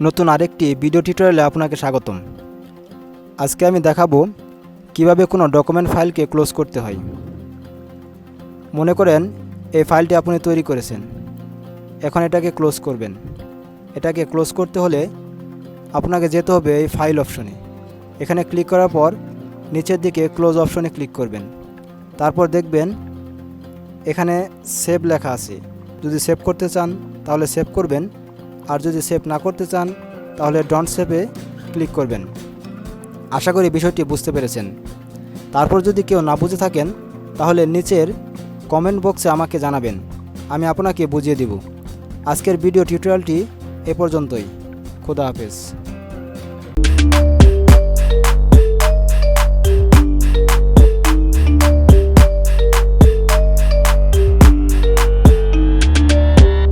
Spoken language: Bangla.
নতুন আরেকটি ভিডিও টিউটোরিয়ালে আপনাকে স্বাগতম। আজকে আমি দেখাবো কিভাবে কোনো ডকুমেন্ট ফাইলকে ক্লোজ করতে হয়। মনে করেন এই ফাইলটি আপনি তৈরি করেছেন, এখন এটাকে ক্লোজ করবেন। এটাকে ক্লোজ করতে হলে আপনাকে যেতে হবে এই ফাইল অপশনে। এখানে ক্লিক করার পর নিচের দিকে ক্লোজ অপশনে ক্লিক করবেন। তারপর দেখবেন এখানে সেভ লেখা আছে। যদি সেভ করতে চান তাহলে সেভ করবেন, আর যদি সেভ না করতে চান তাহলে ডন্ট সেভে ক্লিক করবেন। আশা করি বিষয়টি বুঝতে পেরেছেন। তারপর যদি কেউ না বুঝে থাকেন তাহলে নিচের কমেন্ট বক্সে আমাকে জানাবেন, আমি আপনাকে বুঝিয়ে দিব। আজকের ভিডিও টিউটোরিয়ালটি এ পর্যন্তই। খোদা হাফেজ।